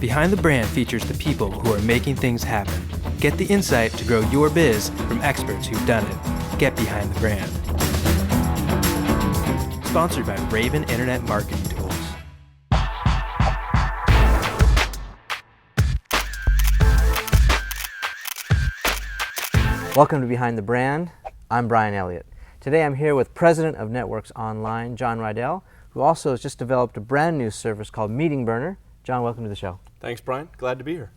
Behind the Brand features the people who are making things happen. Get the insight to grow your biz from experts who've done it. Get Behind the Brand. Sponsored by Raven Internet Marketing Tools. Welcome to Behind the Brand. I'm Brian Elliott. Today I'm here with President of Networks Online, John Rydell, who also has just developed a brand new service called Meeting Burner. John, welcome to the show. Thanks, Brian. Glad to be here.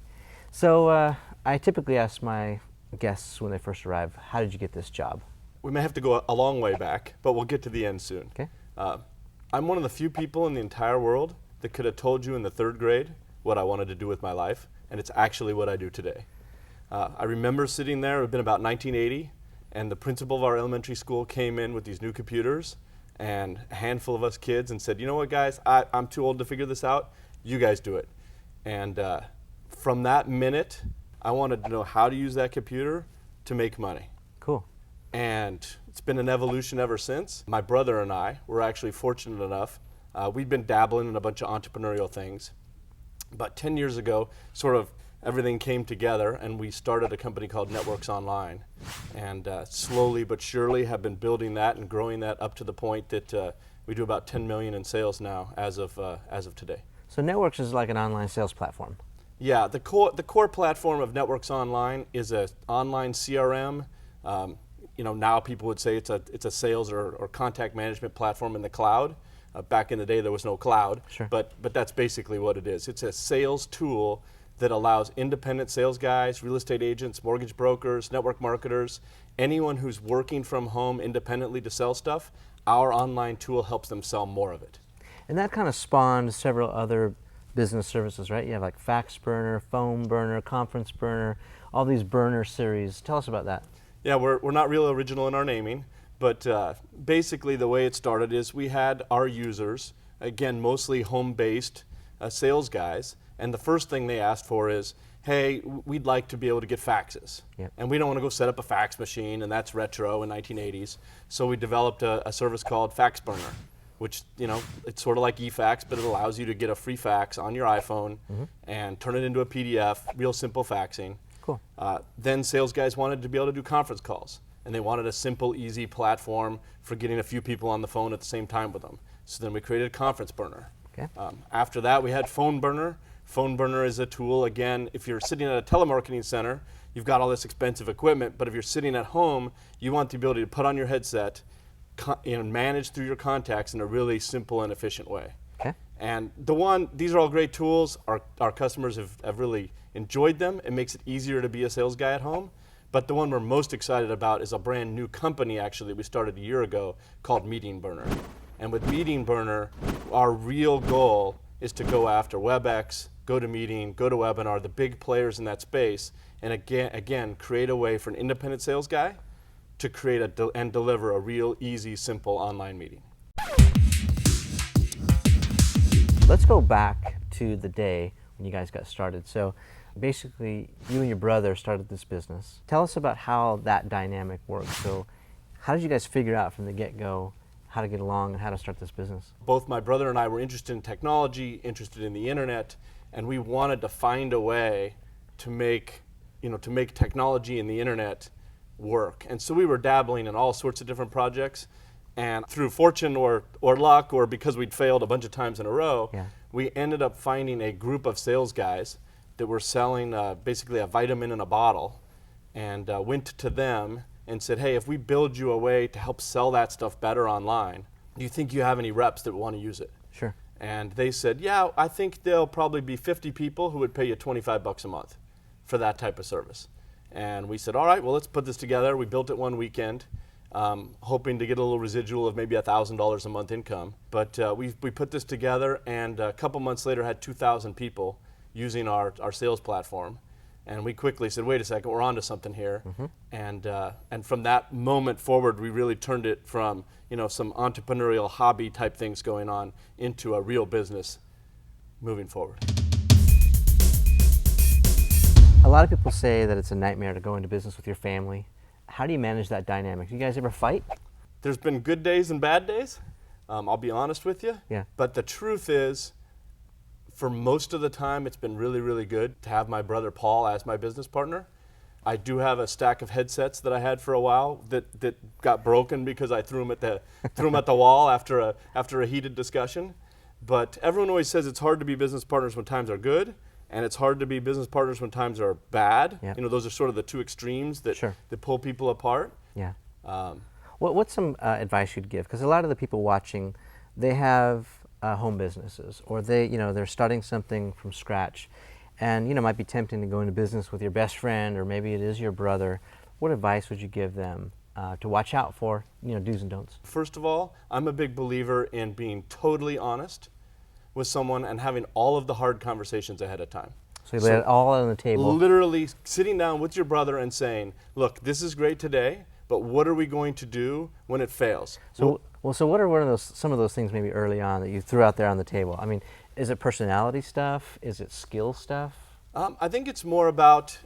So I typically ask my guests when they first arrive, how did you get this job? We may have to go a long way back, but we'll get to the end soon. Okay. I'm one of the few people in the entire world that could have told you in the third grade what I wanted to do with my life, and it's actually what I do today. I remember sitting there, it had been about 1980, and the principal of our elementary school came in with these new computers, and a handful of us kids, and said, you know what, guys, I'm too old to figure this out. You guys do it. And from that minute, I wanted to know how to use that computer to make money. Cool. And it's been an evolution ever since. My brother and I were actually fortunate enough. We'd been dabbling in a bunch of entrepreneurial things. About 10 years ago, sort of everything came together, and we started a company called Networks Online. And slowly but surely have been building that and growing that up to the point that we do about 10 million in sales now as of today. So Networks is like an online sales platform. Yeah, the core platform of Networks Online is an online CRM. Now people would say it's a sales or contact management platform in the cloud. Back in the day, there was no cloud, Sure. but that's basically what it is. It's a sales tool that allows independent sales guys, real estate agents, mortgage brokers, network marketers, anyone who's working from home independently to sell stuff. Our online tool helps them sell more of it. And that kind of spawned several other business services, right? You have like Fax Burner, Phone Burner, Conference Burner, all these burner series. Tell us about that. Yeah, we're not real original in our naming, but basically the way it started is we had our users, again, mostly home-based sales guys, and the first thing they asked for is, hey, we'd like to be able to get faxes. Yep. And we don't want to go set up a fax machine, and that's retro in 1980s. So we developed a service called Fax Burner, which, it's sort of like eFax, but it allows you to get a free fax on your iPhone and turn it into a PDF, real simple faxing. Cool. Then sales guys wanted to be able to do conference calls, and they wanted a simple, easy platform for getting a few people on the phone at the same time with them. So then we created Conference Burner. Okay. After that, we had Phone Burner. Phone Burner is a tool, again, if you're sitting at a telemarketing center, you've got all this expensive equipment, but if you're sitting at home, you want the ability to put on your headset and manage through your contacts in a really simple and efficient way. Okay. And these are all great tools. Our customers have really enjoyed them. It makes it easier to be a sales guy at home. But the one we're most excited about is a brand new company, actually, we started a year ago called Meeting Burner. And with Meeting Burner, our real goal is to go after WebEx, GoToMeeting, GoToWebinar, the big players in that space, and again create a way for an independent sales guy to create and deliver a real easy, simple online meeting. Let's go back to the day when you guys got started. So basically, you and your brother started this business. Tell us about how that dynamic works. So how did you guys figure out from the get-go how to get along and how to start this business? Both my brother and I were interested in technology, interested in the internet, and we wanted to find a way to make technology and the internet work. And so we were dabbling in all sorts of different projects, and through fortune or luck, or because we'd failed a bunch of times in a row, we ended up finding a group of sales guys that were selling basically a vitamin in a bottle, and went to them and said, hey, if we build you a way to help sell that stuff better online, do you think you have any reps that want to use it? Sure. And they said, yeah, I think there'll probably be 50 people who would pay you $25 a month for that type of service. And we said, all right, well, let's put this together. We built it one weekend, hoping to get a little residual of maybe $1,000 a month income. But we put this together, and a couple months later had 2,000 people using our sales platform. And we quickly said, wait a second, we're onto something here. And from that moment forward, we really turned it from some entrepreneurial hobby type things going on into a real business moving forward. A lot of people say that it's a nightmare to go into business with your family. How do you manage that dynamic? Do you guys ever fight? There's been good days and bad days. I'll be honest with you. Yeah. But the truth is, For most of the time, it's been really, really good to have my brother Paul as my business partner. I do have a stack of headsets that I had for a while that got broken because I threw them at the wall after a heated discussion. But everyone always says it's hard to be business partners when times are good, and it's hard to be business partners when times are bad. Yep. You know, those are sort of the two extremes that Sure. that pull people apart. Yeah. What's some advice you'd give? Because a lot of the people watching, they have home businesses, or they're starting something from scratch, and might be tempting to go into business with your best friend, or maybe it is your brother. What advice would you give them to watch out for, do's and don'ts? First of all, I'm a big believer in being totally honest with someone and having all of the hard conversations ahead of time. So you lay it all on the table. Literally sitting down with your brother and saying, look, this is great today, but what are we going to do when it fails? So what are some of those things maybe early on that you threw out there on the table? I mean, is it personality stuff? Is it skill stuff? I think it's more about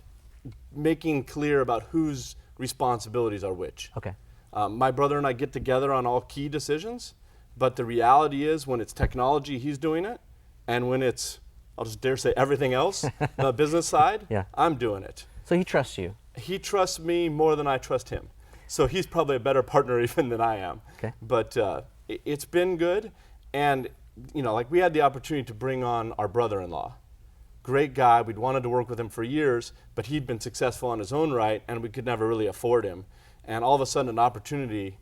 making clear about whose responsibilities are which. Okay. My brother and I get together on all key decisions, but the reality is when it's technology, he's doing it, and when it's, I'll just dare say, everything else, the business side, Yeah. I'm doing it. So he trusts you. He trusts me more than I trust him. So he's probably a better partner even than I am. Okay. But it's been good, and like we had the opportunity to bring on our brother-in-law. Great guy, we'd wanted to work with him for years, but he'd been successful on his own right, and we could never really afford him. And all of a sudden an opportunity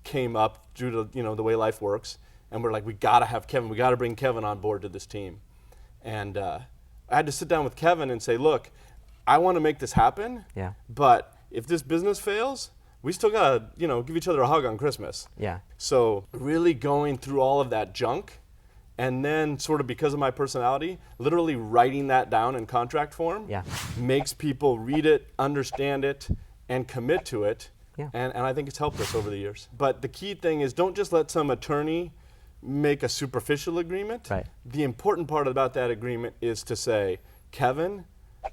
came up due to the way life works, and we're like, we gotta have Kevin, we gotta bring Kevin on board to this team. And I had to sit down with Kevin and say, look, I wanna make this happen, Yeah. but if this business fails, we still gotta give each other a hug on Christmas. Yeah. So really going through all of that junk, and then sort of because of my personality, literally writing that down in contract form Yeah. makes people read it, understand it, and commit to it. Yeah. And I think it's helped us over the years. But the key thing is don't just let some attorney make a superficial agreement. Right. The important part about that agreement is to say, Kevin,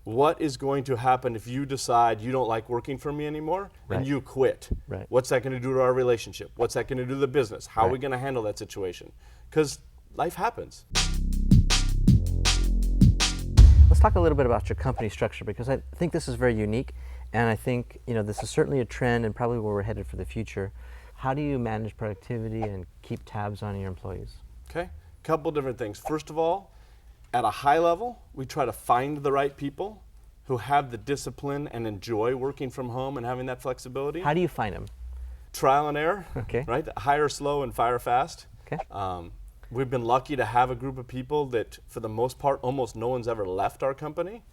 what is going to happen if you decide you don't like working for me anymore Right. and you quit? Right. What's that going to do to our relationship? What's that going to do to the business? How are we Right. going to handle that situation? Because life happens. Let's talk a little bit about your company structure, because I think this is very unique, and I think this is certainly a trend and probably where we're headed for the future. How do you manage productivity and keep tabs on your employees? Okay, couple different things. First of all, at a high level, we try to find the right people who have the discipline and enjoy working from home and having that flexibility. How do you find them? Trial and error, Okay. right? Hire slow and fire fast. Okay. We've been lucky to have a group of people that, for the most part, almost no one's ever left our company.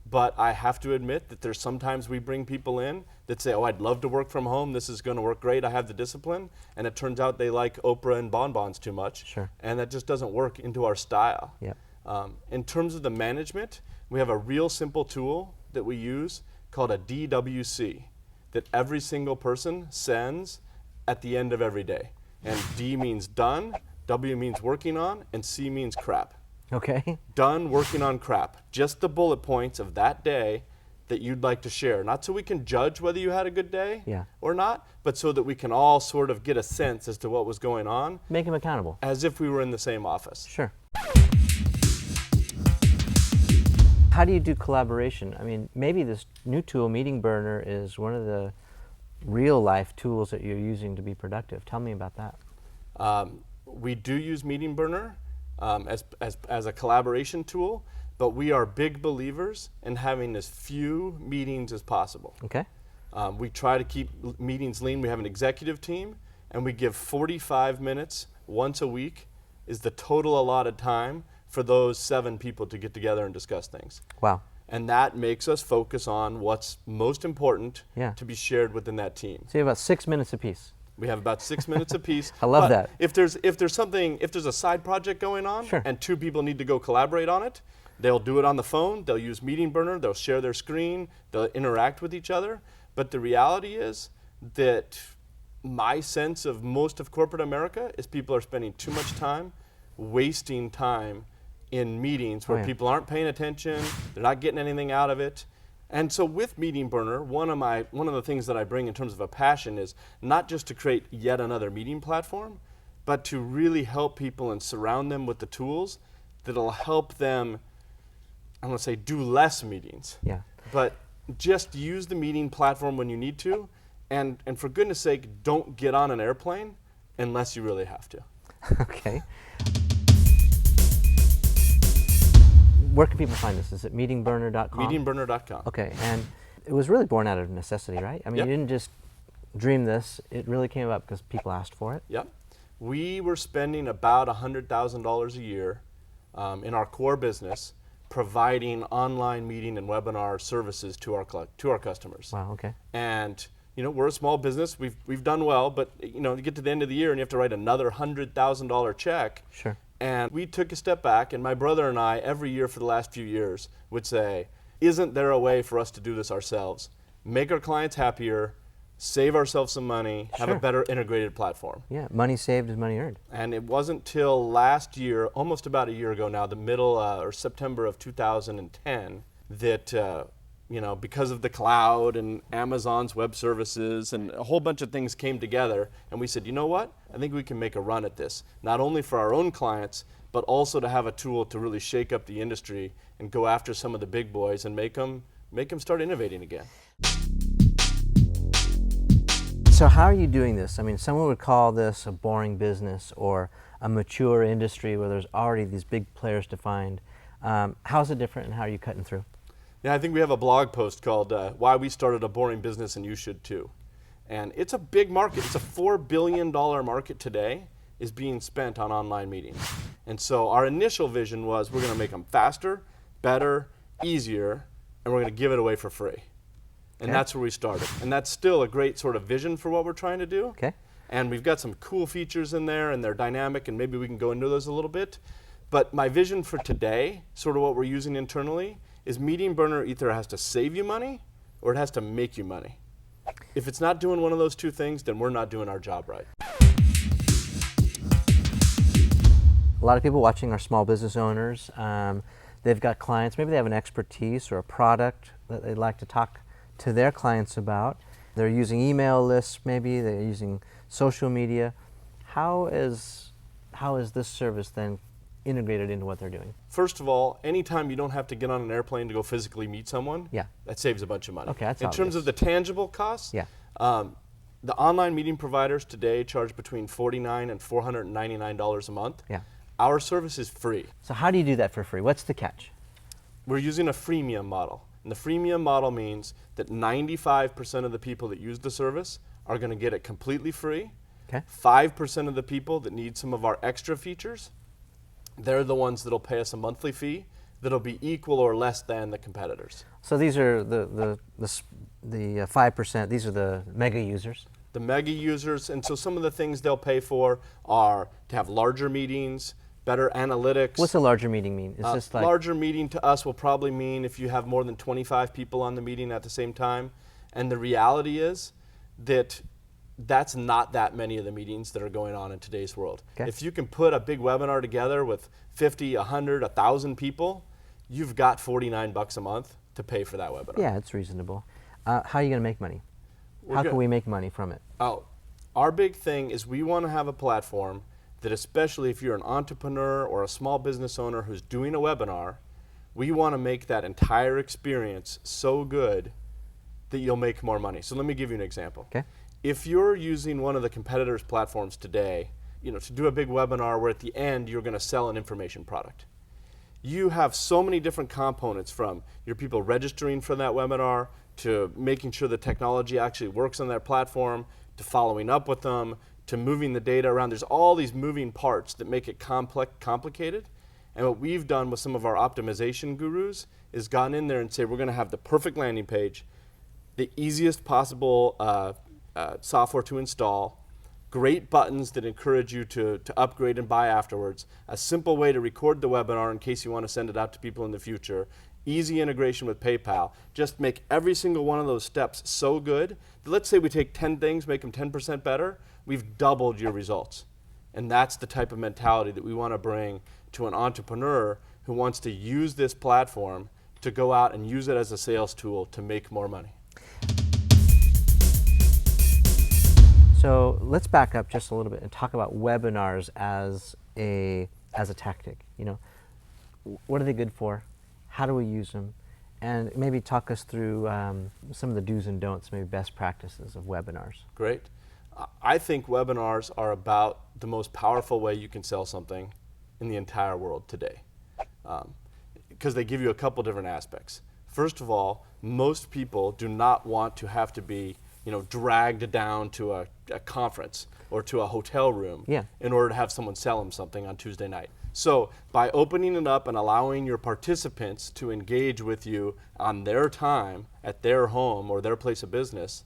But I have to admit that there's sometimes we bring people in that say, oh, I'd love to work from home. This is going to work great. I have the discipline. And it turns out they like Oprah and bonbons too much. Sure. And that just doesn't work into our style. Yep. In terms of the management, we have a real simple tool that we use called a DWC that every single person sends at the end of every day. And D means done, W means working on, and C means crap. Okay. Done working on crap. Just the bullet points of that day that you'd like to share. Not so we can judge whether you had a good day Yeah. or not, but so that we can all sort of get a sense as to what was going on, Make them accountable. as if we were in the same office. Sure. How do you do collaboration? I mean, maybe this new tool, Meeting Burner, is one of the real life tools that you're using to be productive. Tell me about that. We do use Meeting Burner as a collaboration tool, but we are big believers in having as few meetings as possible. Okay. We try to keep meetings lean. We have an executive team, and we give 45 minutes once a week is the total allotted time for those 7 people to get together and discuss things. Wow. And that makes us focus on what's most important Yeah. to be shared within that team. So you have about 6 minutes apiece. We have about 6 minutes apiece. I love but that. If there's a side project going on, Sure. and 2 people need to go collaborate on it, they'll do it on the phone. They'll use Meeting Burner. They'll share their screen. They'll interact with each other. But the reality is that my sense of most of corporate America is people are spending too much time, wasting time in meetings where Oh, yeah. people aren't paying attention. They're not getting anything out of it. And so with Meeting Burner, one of the things that I bring in terms of a passion is not just to create yet another meeting platform, but to really help people and surround them with the tools that'll help them, I'm going to say, do less meetings. Yeah. But just use the meeting platform when you need to, and for goodness sake, don't get on an airplane unless you really have to. Okay. Where can people find this? Is it meetingburner.com? Meetingburner.com. Okay, and it was really born out of necessity, right? I mean, Yep. you didn't just dream this. It really came about because people asked for it. Yep. We were spending about $100,000 a year in our core business providing online meeting and webinar services to our customers. Wow, okay. And we're a small business. We've done well, but you get to the end of the year and you have to write another $100,000 check. Sure. And we took a step back, and my brother and I, every year for the last few years, would say, isn't there a way for us to do this ourselves? Make our clients happier, save ourselves some money, have a Sure. better integrated platform. Yeah, money saved is money earned. And it wasn't till last year, almost about a year ago now, the middle or September of 2010, that because of the cloud and Amazon's web services and a whole bunch of things came together, and we said, you know what? I think we can make a run at this, not only for our own clients, but also to have a tool to really shake up the industry and go after some of the big boys and make them start innovating again. So how are you doing this? I mean, someone would call this a boring business or a mature industry where there's already these big players defined. How is it different, and how are you cutting through? Yeah, I think we have a blog post called Why We Started a Boring Business and You Should Too. And it's a big market. It's a $4 billion market today is being spent on online meetings. And so our initial vision was we're going to make them faster, better, easier, and we're going to give it away for free. And Okay. that's where we started. And that's still a great sort of vision for what we're trying to do. Okay. And we've got some cool features in there, and they're dynamic, and maybe we can go into those a little bit. But my vision for today, sort of what we're using internally, is Meeting Burner either has to save you money or it has to make you money. If it's not doing one of those two things, then we're not doing our job right. A lot of people watching are small business owners. They've got clients. Maybe they have an expertise or a product that they'd like to talk to their clients about. They're using email lists, maybe they're using social media. How is this service then integrated into what they're doing? First of all, anytime you don't have to get on an airplane to go physically meet someone, Yeah. that saves a bunch of money. Okay, that's in terms obvious. of the tangible costs, Yeah. the online meeting providers today charge between $49 and $499 a month. Yeah. Our service is free. So how do you do that for free? What's the catch? We're using a freemium model. And the freemium model means that 95% of the people that use the service are going to get it completely free. Okay. 5% of the people that need some of our extra features, they're the ones that'll pay us a monthly fee that'll be equal or less than the competitors. So these are the 5%. These are the mega users. The mega users, and so some of the things they'll pay for are to have larger meetings, better analytics. What's a larger meeting mean? Is this like Larger meeting to us will probably mean if you have more than 25 people on the meeting at the same time. And the reality is that that's not that many of the meetings that are going on in today's world. Okay. If you can put a big webinar together with 50, 100, 1,000 people, you've got $49 a month to pay for that webinar. Yeah, it's reasonable. How are you going to make money? How good. can we make money from it? Oh, our big thing is we want to have a platform that, especially if you're an entrepreneur or a small business owner who's doing a webinar, we want to make that entire experience so good that you'll make more money. So let me give you an example. Okay. If you're using one of the competitors' platforms today, to do a big webinar where at the end you're going to sell an information product, you have so many different components, from your people registering for that webinar to making sure the technology actually works on that platform, to following up with them, to moving the data around. There's all these moving parts that make it complicated. And what we've done with some of our optimization gurus is gone in there and say we're going to have the perfect landing page, the easiest possible software to install, great buttons that encourage you to upgrade and buy afterwards, a simple way to record the webinar in case you want to send it out to people in the future, easy integration with PayPal. Just make every single one of those steps so good that, let's say we take 10 things, make them 10% better, we've doubled your results. And that's the type of mentality that we want to bring to an entrepreneur who wants to use this platform to go out and use it as a sales tool to make more money. So let's back up just a little bit and talk about webinars as a tactic. what are they good for? How do we use them? And maybe talk us through some of the do's and don'ts, maybe best practices of webinars. Great. I think webinars are about the most powerful way you can sell something in the entire world today, because they give you a couple different aspects. First of all, most people do not want to have to be, dragged down to a conference or to a hotel room in order to have someone sell them something on Tuesday night. So by opening it up and allowing your participants to engage with you on their time at their home or their place of business,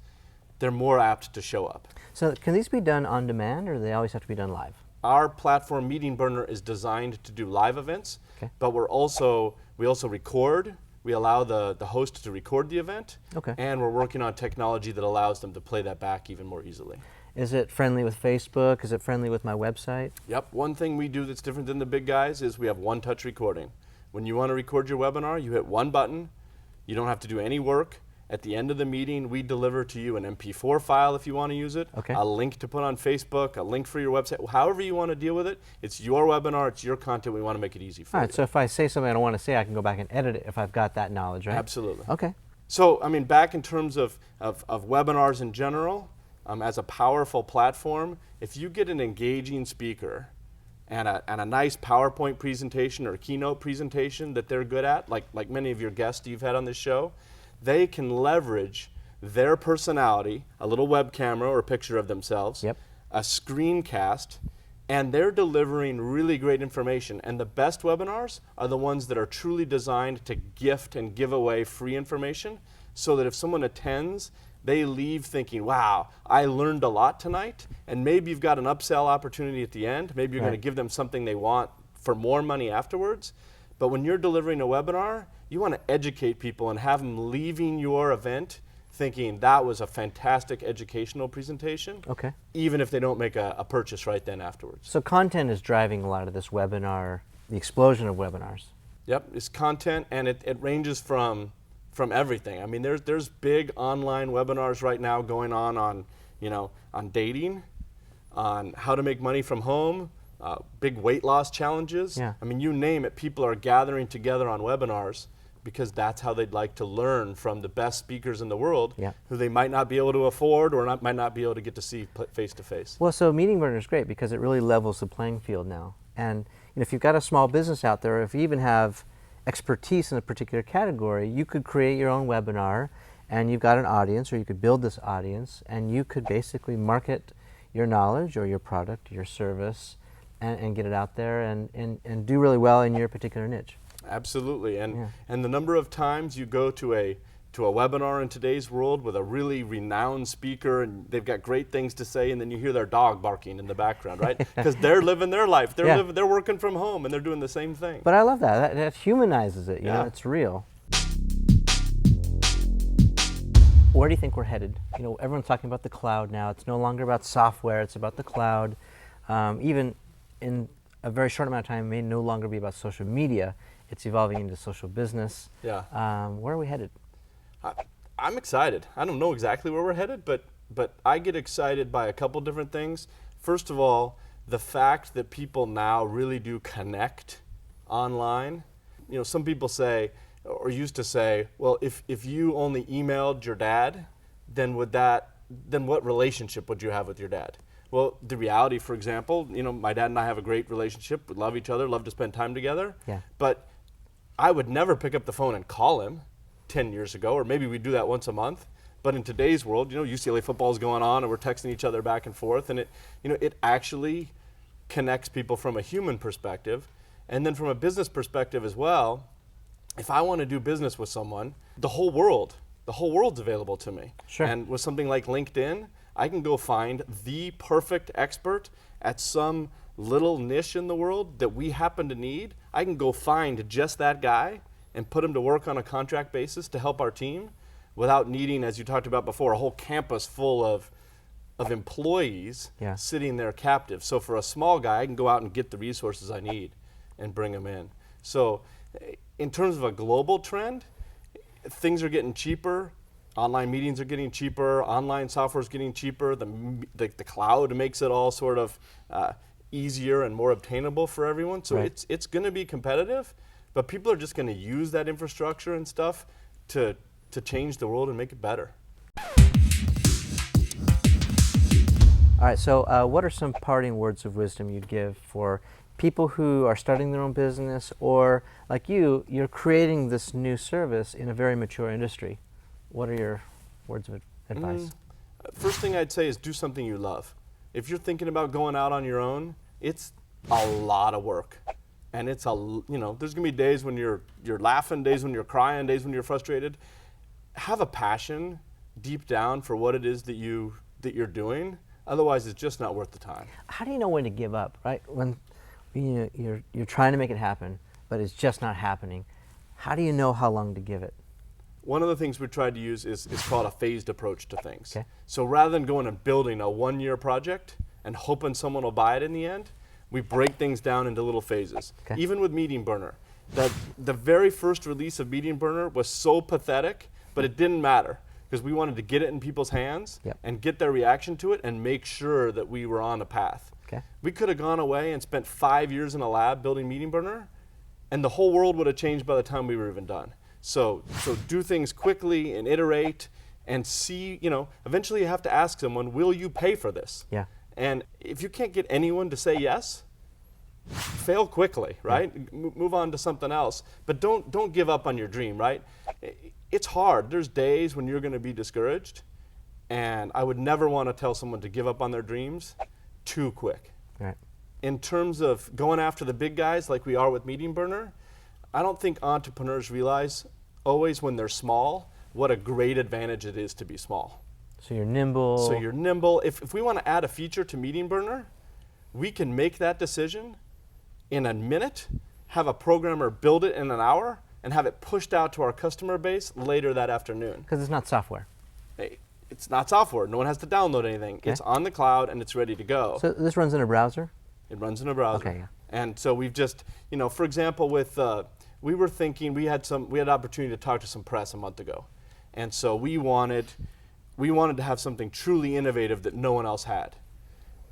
they're more apt to show up. So can these be done on demand, or do they always have to be done live? Our platform, Meeting Burner, is designed to do live events, but we also record. We allow the host to record the event, and we're working on technology that allows them to play that back even more easily. Is it friendly with Facebook? Is it friendly with my website? Yep. One thing we do that's different than the big guys is we have one-touch recording. When you want to record your webinar, you hit one button. You don't have to do any work. At the end of the meeting, we deliver to you an MP4 file if you want to use it, a link to put on Facebook, a link for your website, however you want to deal with it. It's your webinar, it's your content. We want to make it easy for you. All right, so if I say something I don't want to say, I can go back and edit it if I've got that knowledge, right? Absolutely. Okay. So, back in terms of webinars in general, as a powerful platform, if you get an engaging speaker and a nice PowerPoint presentation or keynote presentation that they're good at, like many of your guests you've had on this show, they can leverage their personality, a little web camera or a picture of themselves, a screencast, and they're delivering really great information. And the best webinars are the ones that are truly designed to gift and give away free information, so that if someone attends, they leave thinking, wow, I learned a lot tonight, and maybe you've got an upsell opportunity at the end. Maybe you're going to give them something they want for more money afterwards. But when you're delivering a webinar, you want to educate people and have them leaving your event thinking that was a fantastic educational presentation, even if they don't make a purchase right then afterwards. So content is driving a lot of this webinar, the explosion of webinars. Yep, it's content, and it ranges from everything. There's big online webinars right now going on dating, on how to make money from home, big weight loss challenges. You name it, people are gathering together on webinars because that's how they'd like to learn from the best speakers in the world who they might not be able to afford or might not be able to get to see face to face. Well, so Meeting Burner is great because it really levels the playing field now. And if you've got a small business out there, or if you even have expertise in a particular category, you could create your own webinar, and you've got an audience, or you could build this audience, and you could basically market your knowledge or your product, your service, and get it out there and do really well in your particular niche. Absolutely, and the number of times you go to a webinar in today's world with a really renowned speaker and they've got great things to say, and then you hear their dog barking in the background, right? Because they're living their life. They're working from home and they're doing the same thing. But I love that. That humanizes it. You know, it's real. Where do you think we're headed? Everyone's talking about the cloud now. It's no longer about software. It's about the cloud. Even in a very short amount of time, it may no longer be about social media. It's evolving into social business. Where are we headed? I'm excited. I don't know exactly where we're headed, but I get excited by a couple different things. First of all, the fact that people now really do connect online. Some people say, or used to say, well, if you only emailed your dad, then what relationship would you have with your dad? Well, the reality, for example, my dad and I have a great relationship. We love each other, love to spend time together. But I would never pick up the phone and call him 10 years ago, or maybe we do that once a month. But in today's world, UCLA football is going on and we're texting each other back and forth, and it actually connects people from a human perspective. And then from a business perspective as well, if I want to do business with someone, the whole world's available to me. And with something like LinkedIn, I can go find the perfect expert at some little niche in the world that we happen to need. I can go find just that guy and put him to work on a contract basis to help our team without needing, as you talked about before, a whole campus full of employees sitting there captive. So for a small guy, I can go out and get the resources I need and bring them in. So in terms of a global trend, things are getting cheaper. Online meetings are getting cheaper. Online software is getting cheaper. The cloud makes it all sort of easier and more obtainable for everyone. So it's going to be competitive, but people are just going to use that infrastructure and stuff to change the world and make it better. All right, so what are some parting words of wisdom you'd give for people who are starting their own business, or like you're creating this new service in a very mature industry? What are your words of advice? First thing I'd say is do something you love. If you're thinking about going out on your own, it's a lot of work. And it's there's gonna be days when you're laughing, days when you're crying, days when you're frustrated. Have a passion deep down for what it is that you're doing. Otherwise, it's just not worth the time. How do you know when to give up, right? When you're trying to make it happen, but it's just not happening. How do you know how long to give it? One of the things we tried to use is called a phased approach to things. Okay. So rather than going and building a one-year project and hoping someone will buy it in the end, we break things down into little phases. Okay. Even with Meeting Burner. The very first release of Meeting Burner was so pathetic, but it didn't matter because we wanted to get it in people's hands Yep. and get their reaction to it and make sure that we were on a path. Okay. We could have gone away and spent 5 years in a lab building Meeting Burner, and the whole world would have changed by the time we were even done. So do things quickly and iterate and see, eventually you have to ask someone, will you pay for this? Yeah. And if you can't get anyone to say yes, fail quickly, right? Move on to something else. But don't give up on your dream, right? It's hard. There's days when you're going to be discouraged, and I would never want to tell someone to give up on their dreams too quick. Right. In terms of going after the big guys like we are with Meeting Burner, I don't think entrepreneurs realize always when they're small what a great advantage it is to be small. So you're nimble. So you're nimble. If we want to add a feature to Meeting Burner, we can make that decision in a minute, have a programmer build it in an hour, and have it pushed out to our customer base later that afternoon. Because it's not software. Hey, it's not software. No one has to download anything. Okay. It's on the cloud and it's ready to go. So this runs in a browser? It runs in a browser. Okay, yeah. And so we've just, for example, with we were thinking we had opportunity to talk to some press a month ago, and so we wanted to have something truly innovative that no one else had.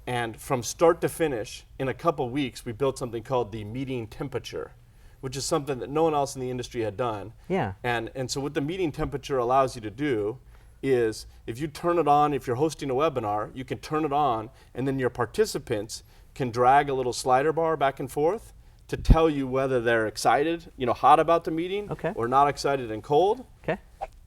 And from start to finish, in a couple weeks, we built something called the Meeting Temperature, which is something that no one else in the industry had done. Yeah. And so what the Meeting Temperature allows you to do is if you turn it on, if you're hosting a webinar, you can turn it on, and then your participants can drag a little slider bar back and forth to tell you whether they're excited, hot about the meeting, Okay. or not excited and cold. Okay.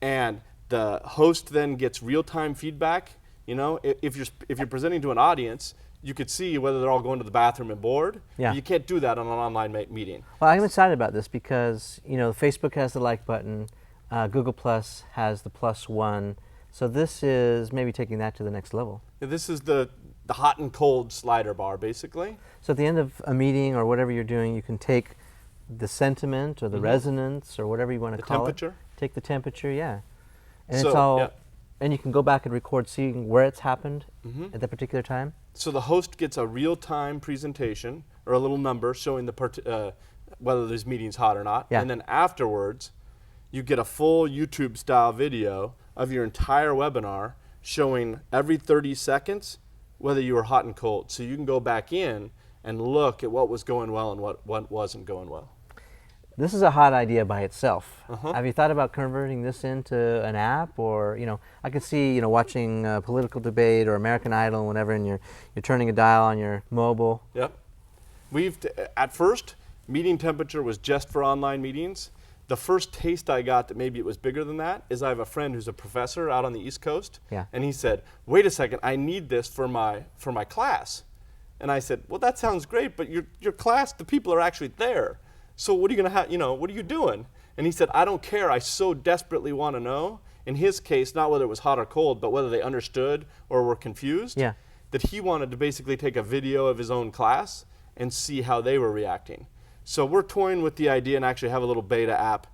And the host then gets real-time feedback. If you're presenting to an audience, you could see whether they're all going to the bathroom and bored. Yeah. You can't do that on an online meeting. Well, I'm excited about this because, Facebook has the like button, Google Plus has the +1. So this is maybe taking that to the next level. This is the hot and cold slider bar, basically. So at the end of a meeting or whatever you're doing, you can take the sentiment or the resonance or whatever you want to The call temperature. it. Take the temperature, yeah. And So, it's all, yeah. and you can go back and record seeing where it's happened at that particular time. So the host gets a real-time presentation or a little number showing whether this meeting's hot or not. Yeah. And then afterwards, you get a full YouTube-style video of your entire webinar showing every 30 seconds whether you were hot and cold. So you can go back in and look at what was going well and what wasn't going well. This is a hot idea by itself. Have you thought about converting this into an app, or I could see watching a political debate or American Idol, whenever, and you're turning a dial on your mobile. Yep. At first, Meeting Temperature was just for online meetings. The first taste I got that maybe it was bigger than that is I have a friend who's a professor out on the East Coast, Yeah. and he said, "Wait a second, I need this for my class." And I said, "Well, that sounds great, but your class, the people are actually there. So what are you gonna have? What are you doing?" And he said, "I don't care. I so desperately want to know." In his case, not whether it was hot or cold, but whether they understood or were confused. Yeah. That he wanted to basically take a video of his own class and see how they were reacting. So we're toying with the idea and actually have a little beta app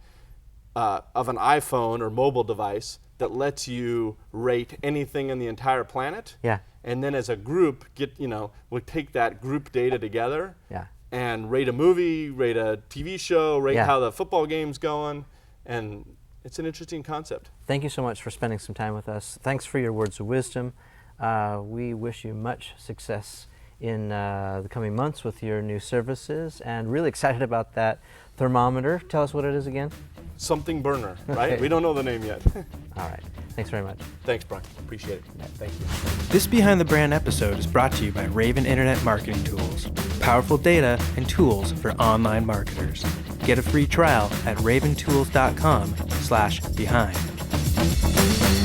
of an iPhone or mobile device that lets you rate anything in the entire planet. Yeah. And then as a group, we'll take that group data together Yeah. and rate a movie, rate a TV show, rate Yeah. how the football game's going. And it's an interesting concept. Thank you so much for spending some time with us. Thanks for your words of wisdom. We wish you much success in the coming months with your new services, and really excited about that thermometer. Tell us what it is again. Something burner, right? Okay. We don't know the name yet. All right. Thanks very much. Thanks, Brian. Appreciate it. Thank you. This Behind the Brand episode is brought to you by Raven Internet Marketing Tools. Powerful data and tools for online marketers. Get a free trial at raventools.com/behind.